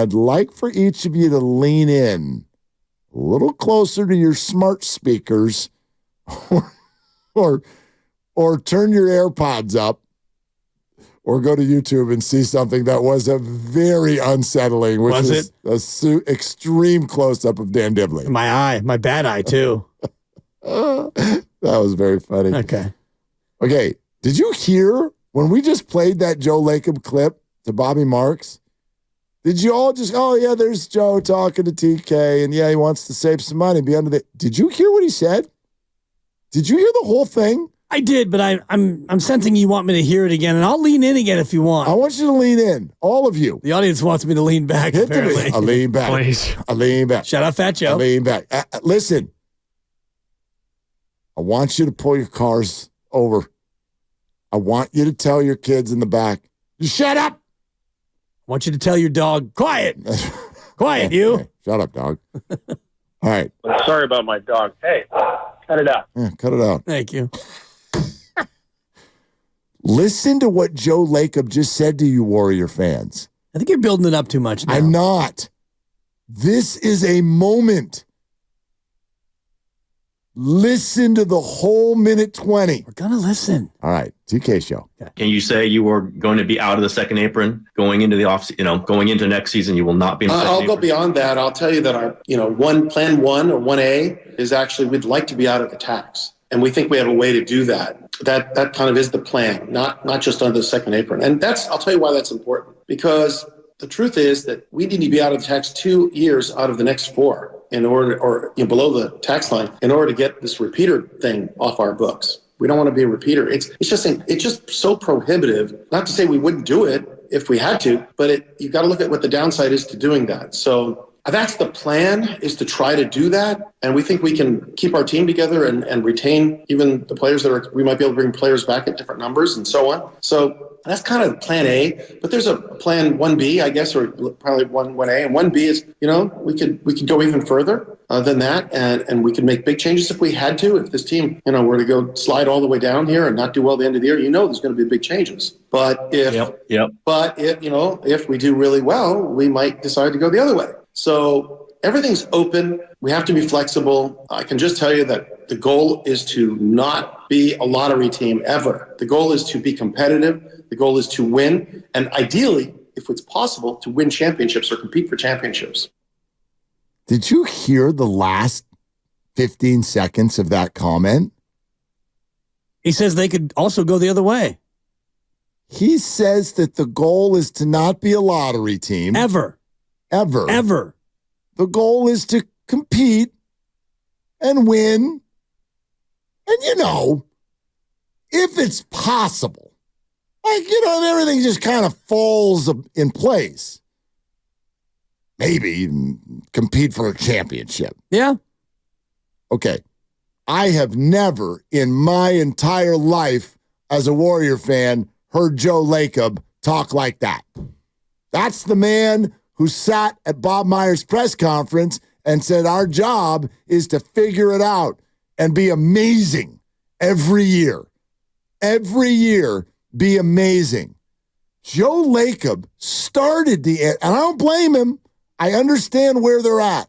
I'd like for each of you to lean in a little closer to your smart speakers or turn your AirPods up or go to YouTube and see something that was a very unsettling, which was an extreme close-up of Dan Dibley. My bad eye, too. That was very funny. Okay. Did you hear when we just played that Joe Lacob clip to Bobby Marks? Did you all just, oh, yeah, there's Joe talking to TK, and, yeah, he wants to save some money. Did you hear what he said? Did you hear the whole thing? I did, but I'm sensing you want me to hear it again, and I'll lean in again if you want. I want you to lean in, all of you. The audience wants me to lean back, apparently. I'll lean back. Please. I'll lean back. Shout out Fat Joe. I'll lean back. Listen, I want you to pull your cars over. I want you to tell your kids in the back, shut up. I want you to tell your dog, quiet. Quiet, you. Hey, shut up, dog. All right. Sorry about my dog. Hey, cut it out. Yeah, cut it out. Thank you. Listen to what Joe Lacob just said to you, Warrior fans. I think you're building it up too much now. I'm not. This is a moment. Listen to the whole minute 20. We're going to listen. All right, TK show. Can you say you were going to be out of the second apron going into the going into next season? You will not be in the second I'll apron? go beyond that. I'll tell you that our, plan 1 or 1A is actually we'd like to be out of the tax. And we think we have a way to do that. That kind of is the plan, not just under the second apron. And I'll tell you why that's important. Because the truth is that we need to be out of the tax 2 years out of the next 4 in order, or below the tax line, in order to get this repeater thing off our books. We don't want to be a repeater. It's just so prohibitive. Not to say we wouldn't do it if we had to, but you've got to look at what the downside is to doing that. So that's the plan, is to try to do that. And we think we can keep our team together and retain even the players we might be able to bring players back at different numbers and so on. So that's kind of plan A, but there's a plan 1B, I guess, or probably 1A. And 1B is, we could go even further than that, and we could make big changes if we had to. If this team, were to go slide all the way down here and not do well at the end of the year, there's going to be big changes. But if we do really well, we might decide to go the other way. So everything's open. We have to be flexible. I can just tell you that the goal is to not be a lottery team ever. The goal is to be competitive. The goal is to win. And ideally, if it's possible, to win championships or compete for championships. Did you hear the last 15 seconds of that comment? He says they could also go the other way. He says that the goal is to not be a lottery team. Ever. The goal is to compete and win. And, if it's possible, everything just kind of falls in place. Maybe even compete for a championship. Yeah. Okay. I have never in my entire life as a Warrior fan heard Joe Lacob talk like that. That's the man who sat at Bob Myers' press conference and said, our job is to figure it out and be amazing every year. Every year, be amazing. Joe Lacob started and I don't blame him. I understand where they're at.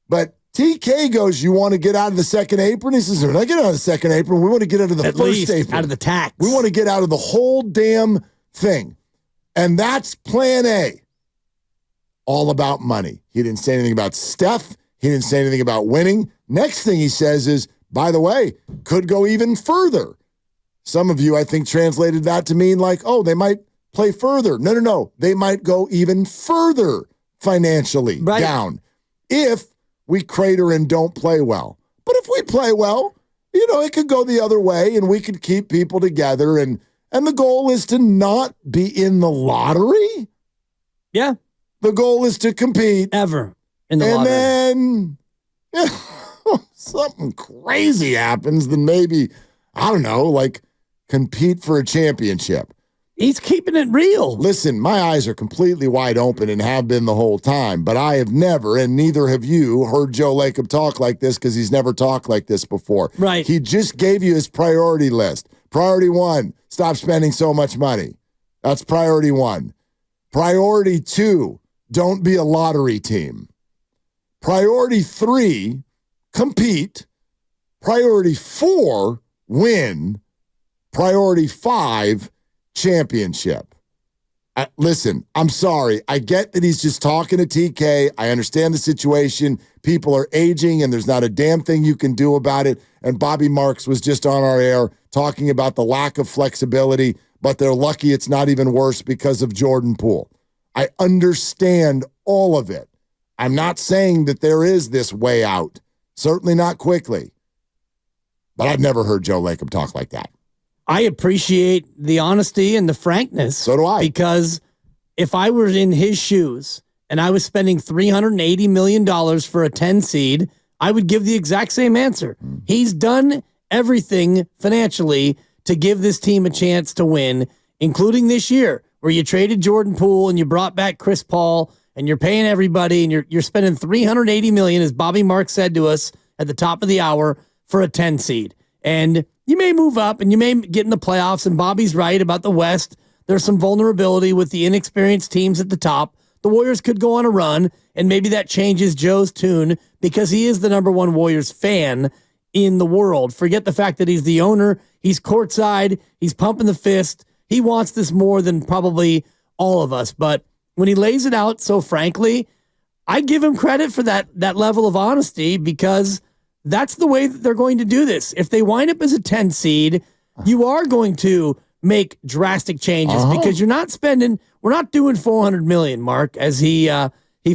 But TK goes, you want to get out of the second apron? He says, we're not getting out of the second apron. We want to get out of the first apron. Out of the tax. We want to get out of the whole damn thing. And that's plan A. All about money. He didn't say anything about Steph. He didn't say anything about winning. Next thing he says is, by the way, could go even further. Some of you, I think, translated that to mean like, oh, they might play further. No. They might go even further financially down if we crater and don't play well. But if we play well, it could go the other way and we could keep people together. And the goal is to not be in the lottery. Yeah. The goal is to compete. Ever in the lottery. And then something crazy happens, then maybe, I don't know, like compete for a championship. He's keeping it real. Listen, my eyes are completely wide open and have been the whole time, but I have never, and neither have you, heard Joe Lacob talk like this because he's never talked like this before. Right. He just gave you his priority list. Priority 1, stop spending so much money. That's priority 1. Priority 2, don't be a lottery team. Priority 3, compete. Priority 4, win. Priority 5, championship. Listen, I'm sorry. I get that he's just talking to TK. I understand the situation. People are aging, and there's not a damn thing you can do about it. And Bobby Marks was just on our air talking about the lack of flexibility, but they're lucky it's not even worse because of Jordan Poole. I understand all of it. I'm not saying that there is this way out. Certainly not quickly. But I've never heard Joe Lacob talk like that. I appreciate the honesty and the frankness. So do I. Because if I were in his shoes and I was spending $380 million for a 10 seed, I would give the exact same answer. He's done everything financially to give this team a chance to win, including this year, where you traded Jordan Poole and you brought back Chris Paul and you're paying everybody and you're spending $380 million, as Bobby Marks said to us at the top of the hour, for a 10 seed. And you may move up and you may get in the playoffs, and Bobby's right about the West. There's some vulnerability with the inexperienced teams at the top. The Warriors could go on a run, and maybe that changes Joe's tune because he is the number one Warriors fan in the world. Forget the fact that he's the owner. He's courtside. He's pumping the fist. He wants this more than probably all of us. But when he lays it out so frankly, I give him credit for that level of honesty, because that's the way that they're going to do this. If they wind up as a 10 seed, you are going to make drastic changes because we're not doing $400 million, Mark, as he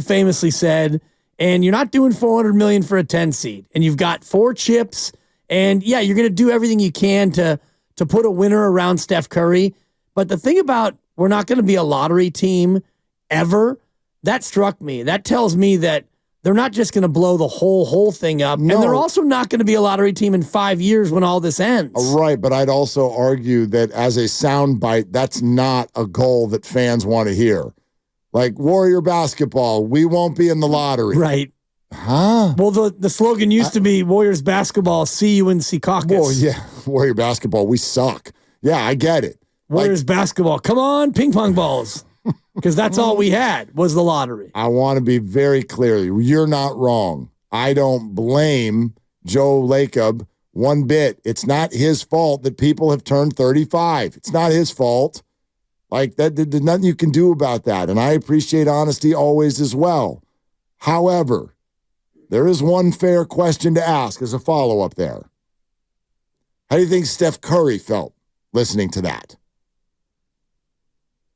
famously said, and you're not doing $400 million for a 10 seed. And you've got 4 chips, and yeah, you're going to do everything you can to put a winner around Steph Curry. But the thing about we're not going to be a lottery team ever, that struck me. That tells me that they're not just going to blow the whole thing up. No. And they're also not going to be a lottery team in 5 years when all this ends. Right, but I'd also argue that as a soundbite, that's not a goal that fans want to hear. Like Warrior basketball, we won't be in the lottery. Right. Huh? Well, the slogan used to be Warriors basketball, see you in Secaucus. Well, yeah, Warrior basketball, we suck. Yeah, I get it. Warriors basketball, come on, ping pong balls. Because that's all we had was the lottery. I want to be very clear. You're not wrong. I don't blame Joe Lacob one bit. It's not his fault that people have turned 35. It's not his fault. Like, there's nothing you can do about that. And I appreciate honesty always as well. However, there is one fair question to ask as a follow-up there. How do you think Steph Curry felt listening to that?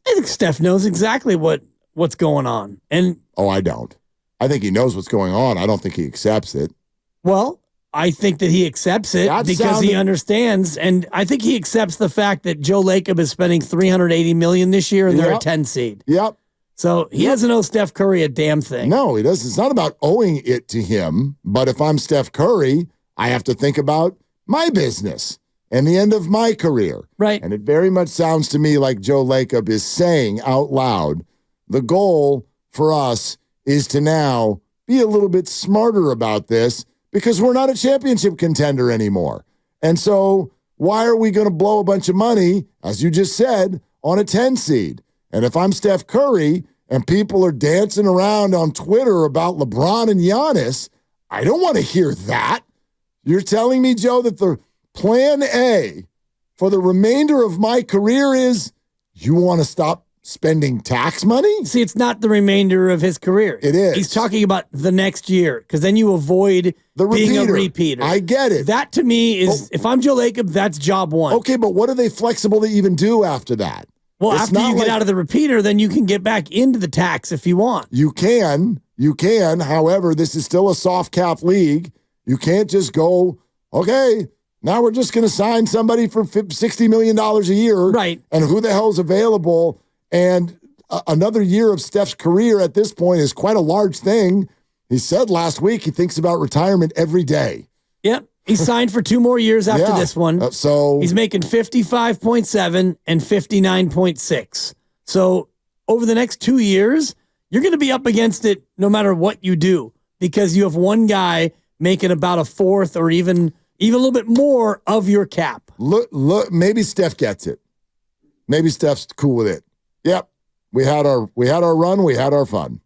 I think Steph knows exactly what's going on. And I don't. I think he knows what's going on. I don't think he accepts it. Well, I think that he accepts it because he understands. And I think he accepts the fact that Joe Lacob is spending $380 million this year and they're a 10 seed. Yep. So he doesn't owe Steph Curry a damn thing. No, he doesn't. It's not about owing it to him. But if I'm Steph Curry, I have to think about my business and the end of my career. Right. And it very much sounds to me like Joe Lacob is saying out loud, the goal for us is to now be a little bit smarter about this because we're not a championship contender anymore. And so why are we going to blow a bunch of money, as you just said, on a 10 seed? And if I'm Steph Curry and people are dancing around on Twitter about LeBron and Giannis, I don't want to hear that. You're telling me, Joe, that the plan A for the remainder of my career is you want to stop spending tax money? See, it's not the remainder of his career. It is. He's talking about the next year because then you avoid being a repeater. I get it. That to me is, if I'm Joe Lacob, that's job one. Okay, but what are they flexible to even do after that? Well, after you get out of the repeater, then you can get back into the tax if you want. You can. However, this is still a soft cap league. You can't just go, okay, now we're just going to sign somebody for $60 million a year. Right. And who the hell's available? And another year of Steph's career at this point is quite a large thing. He said last week he thinks about retirement every day. Yep. He signed for 2 more years after this one. So he's making 55.7 and 59.6. So over the next 2 years, you're going to be up against it no matter what you do because you have one guy making about a fourth or even a little bit more of your cap. Look, maybe Steph gets it. Maybe Steph's cool with it. Yep. We had our run, we had our fun.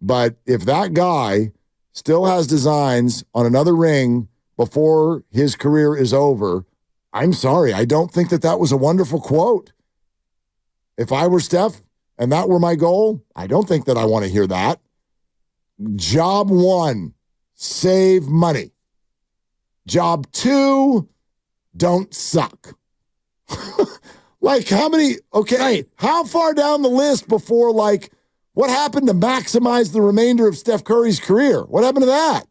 But if that guy still has designs on another ring before his career is over, I'm sorry. I don't think that was a wonderful quote. If I were Steph and that were my goal, I don't think that I want to hear that. Job 1, save money. Job 2, don't suck. Like how many, okay, Right. How far down the list before, like, what happened to maximize the remainder of Steph Curry's career? What happened to that?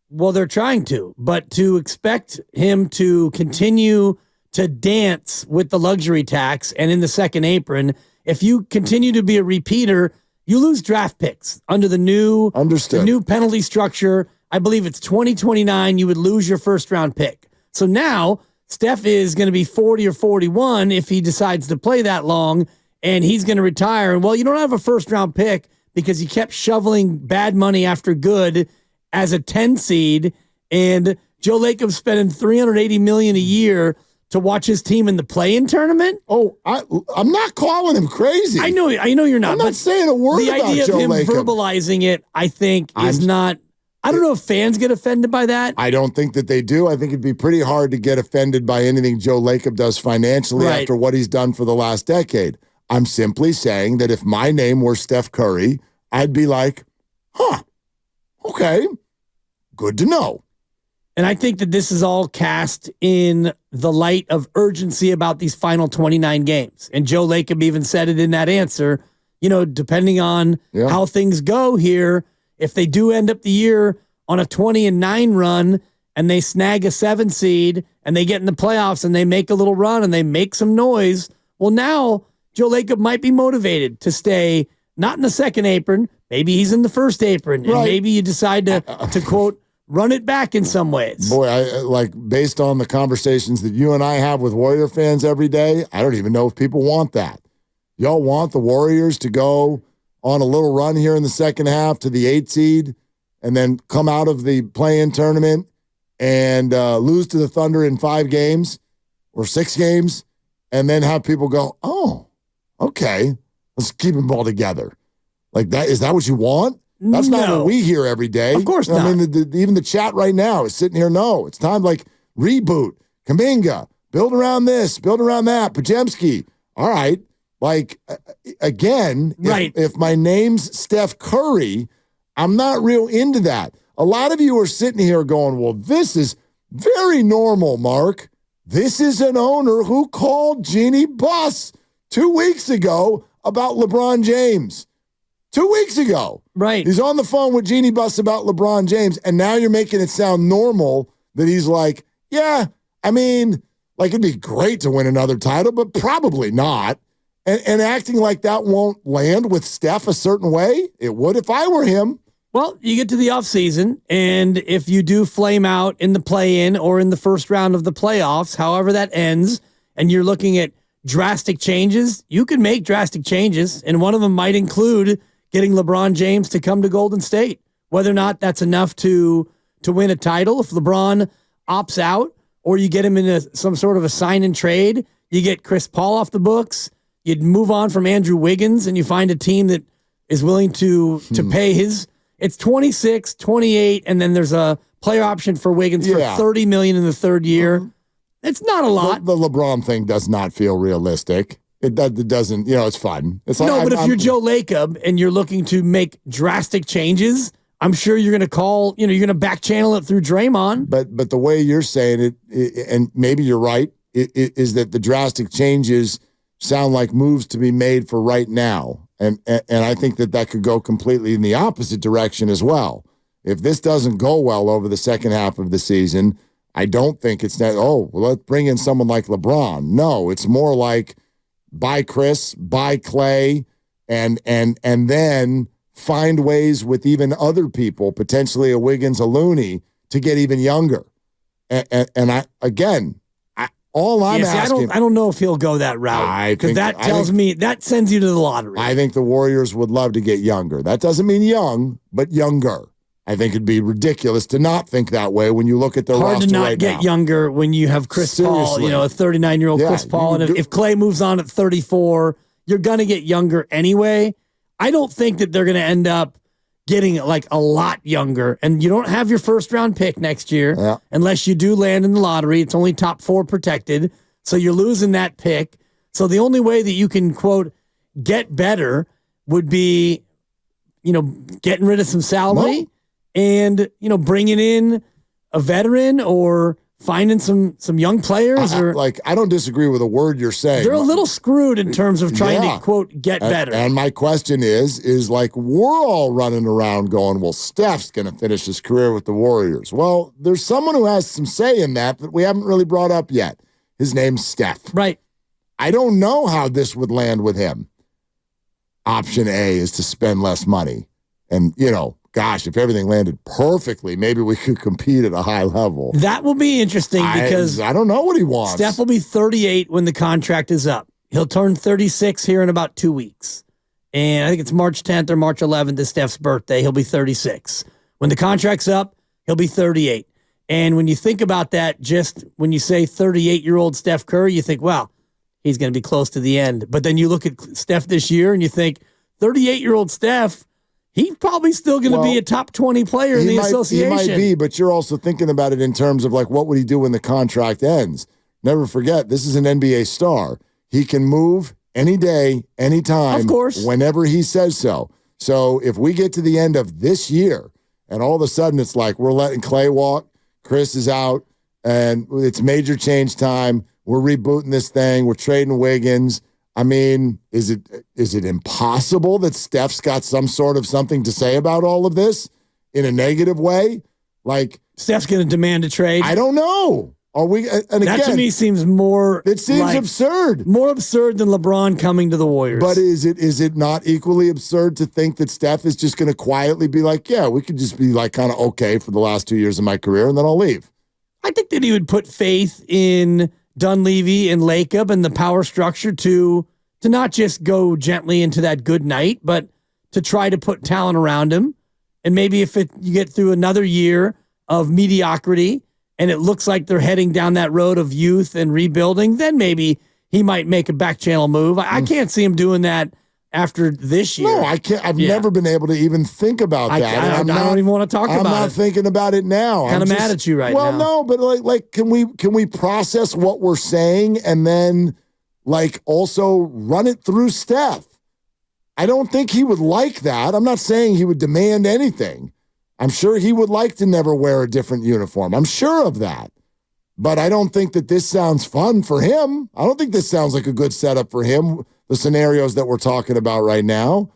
Well, they're trying to, but to expect him to continue to dance with the luxury tax and in the second apron, if you continue to be a repeater, you lose draft picks under the new penalty structure. I believe it's 2029. You would lose your first round pick. So now Steph is going to be 40 or 41 if he decides to play that long, and he's going to retire. And well, you don't have a first round pick because you kept shoveling bad money after good as a 10 seed, and Joe Lacob spending $380 million a year to watch his team in the play-in tournament. Oh, I'm not calling him crazy. I know you're not. I'm not saying a word about Joe Lacob. The idea of him verbalizing it, I think, is not. I don't know if fans get offended by that. I don't think that they do. I think it'd be pretty hard to get offended by anything Joe Lacob does financially after what he's done for the last decade. I'm simply saying that if my name were Steph Curry, I'd be like, okay, good to know. And I think that this is all cast in the light of urgency about these final 29 games. And Joe Lacob even said it in that answer, depending on how things go here, if they do end up the year on a 20-9 run and they snag a 7 seed and they get in the playoffs and they make a little run and they make some noise, well, now Joe Lacob might be motivated to stay not in the second apron. Maybe he's in the first apron. And maybe you decide to quote, run it back in some ways. Boy, based on the conversations that you and I have with Warrior fans every day, I don't even know if people want that. Y'all want the Warriors to go on a little run here in the second half to the 8 seed and then come out of the play-in tournament and lose to the Thunder in 5 games or 6 games and then have people go, oh, okay, let's keep them all together. Like that, is that what you want? That's not what we hear every day. Of course not. I mean, even the chat right now is sitting here, no, it's time reboot, Kuminga, build around this, build around that, Podziemski. All right. Again, if my name's Steph Curry, I'm not real into that. A lot of you are sitting here going, well, this is very normal, Mark. This is an owner who called Jeannie Buss 2 weeks ago about LeBron James. 2 weeks ago. Right. He's on the phone with Jeannie Buss about LeBron James, and now you're making it sound normal that he's like, yeah, I mean, it'd be great to win another title, but probably not. And acting like that won't land with Steph a certain way. It would if I were him. Well, you get to the offseason, and if you do flame out in the play-in or in the first round of the playoffs, however that ends, and you're looking at drastic changes, you can make drastic changes, and one of them might include getting LeBron James to come to Golden State. Whether or not that's enough to win a title, if LeBron opts out, or you get him in some sort of a sign and trade, you get Chris Paul off the books, you'd move on from Andrew Wiggins, and you find a team that is willing to pay his. It's 26, 28, and then there's a player option for Wiggins for $30 million in the third year. It's not a lot. The LeBron thing does not feel realistic. It doesn't, it's fun. It's but if you're Joe Lacob and you're looking to make drastic changes, I'm sure you're going to call, you're going to back channel it through Draymond. But the way you're saying it, and maybe you're right, is that the drastic changes sound like moves to be made for right now. And I think that could go completely in the opposite direction as well. If this doesn't go well over the second half of the season, I don't think it's that, let's bring in someone like LeBron. No, it's more like buy Chris, buy Clay, and then find ways with even other people, potentially a Wiggins, a Looney, to get even younger. And all I'm asking, I don't know if he'll go that route, because that tells me that sends you to the lottery. I think the Warriors would love to get younger. That doesn't mean young, but younger. I think it'd be ridiculous to not think that way when you look at the roster right now. Hard to not get younger when you have Chris Paul, a 39-year-old Chris Paul, and if Clay moves on at 34, you're going to get younger anyway. I don't think that they're going to end up getting like a lot younger, and you don't have your first round pick next year unless you do land in the lottery. It's only top 4 protected. So you're losing that pick. So the only way that you can, quote, get better would be, getting rid of some salary and, bringing in a veteran or finding some young players. I don't disagree with a word you're saying. They're a little screwed in terms of trying to, quote, get better. And my question is like, we're all running around going, well, Steph's going to finish his career with the Warriors. Well, there's someone who has some say in that we haven't really brought up yet. His name's Steph. Right. I don't know how this would land with him. Option A is to spend less money. And, gosh, if everything landed perfectly, maybe we could compete at a high level. That will be interesting because I don't know what he wants. Steph will be 38 when the contract is up. He'll turn 36 here in about 2 weeks. And I think it's March 10th or March 11th is Steph's birthday. He'll be 36. When the contract's up, he'll be 38. And when you think about that, just when you say 38-year-old Steph Curry, you think, well, he's going to be close to the end. But then you look at Steph this year and you think, 38-year-old Steph, he's probably still going to be a top 20 player in the association. He might be, but you're also thinking about it in terms of like, what would he do when the contract ends? Never forget, this is an NBA star. He can move any day, anytime, of course, whenever he says so. So if we get to the end of this year and all of a sudden it's like we're letting Clay walk, Chris is out, and it's major change time, we're rebooting this thing, we're trading Wiggins. I mean, is it impossible that Steph's got some sort of something to say about all of this in a negative way? Like Steph's going to demand a trade? I don't know. Are we? And that again, to me seems more. It seems absurd. More absurd than LeBron coming to the Warriors. But is it not equally absurd to think that Steph is just going to quietly be like, yeah, we could just be like kind of okay for the last 2 years of my career, and then I'll leave? I think that he would put faith in Dunleavy and Lacob and the power structure to not just go gently into that good night, but to try to put talent around him. And maybe if you get through another year of mediocrity and it looks like they're heading down that road of youth and rebuilding, then maybe he might make a back channel move. I can't see him doing that after this year. No, I can't. I've never been able to even think about that. I don't even want to talk about it. I'm not thinking about it now. Kind of mad at you right now. Well, no, but like, can we process what we're saying and then like also run it through Steph? I don't think he would like that. I'm not saying he would demand anything. I'm sure he would like to never wear a different uniform. I'm sure of that. But I don't think that this sounds fun for him. I don't think this sounds like a good setup for him, the scenarios that we're talking about right now.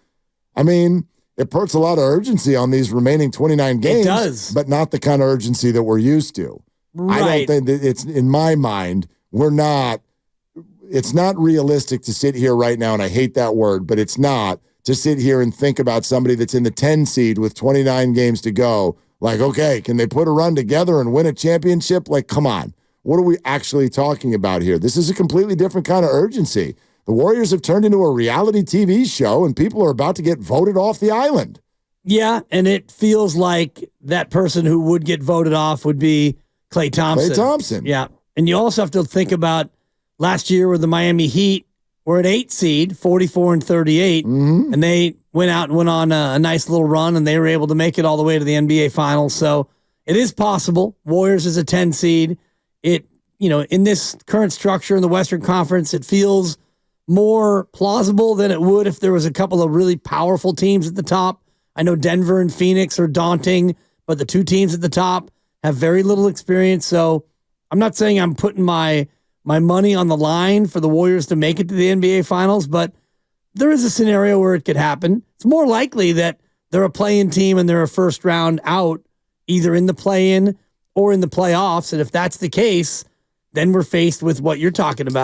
I mean, it puts a lot of urgency on these remaining 29 games. It does. But not the kind of urgency that we're used to. Right. I don't think that it's, in my mind, it's not realistic to sit here right now, and I hate that word, but it's not, to sit here and think about somebody that's in the 10 seed with 29 games to go. Like, okay, can they put a run together and win a championship? Like, come on. What are we actually talking about here? This is a completely different kind of urgency. The Warriors have turned into a reality TV show, and people are about to get voted off the island. Yeah, and it feels like that person who would get voted off would be Klay Thompson. Klay Thompson. Yeah, and you also have to think about last year where the Miami Heat were an 8 seed, 44-38, and they went out and went on a nice little run, and they were able to make it all the way to the NBA Finals. So it is possible. Warriors is a 10 seed. In this current structure in the Western Conference, it feels more plausible than it would if there was a couple of really powerful teams at the top. I know Denver and Phoenix are daunting, but the two teams at the top have very little experience. So I'm not saying I'm putting my money on the line for the Warriors to make it to the NBA Finals, but there is a scenario where it could happen. It's more likely that they're a play-in team and they're a first round out, either in the play-in or in the playoffs. And if that's the case, then we're faced with what you're talking about.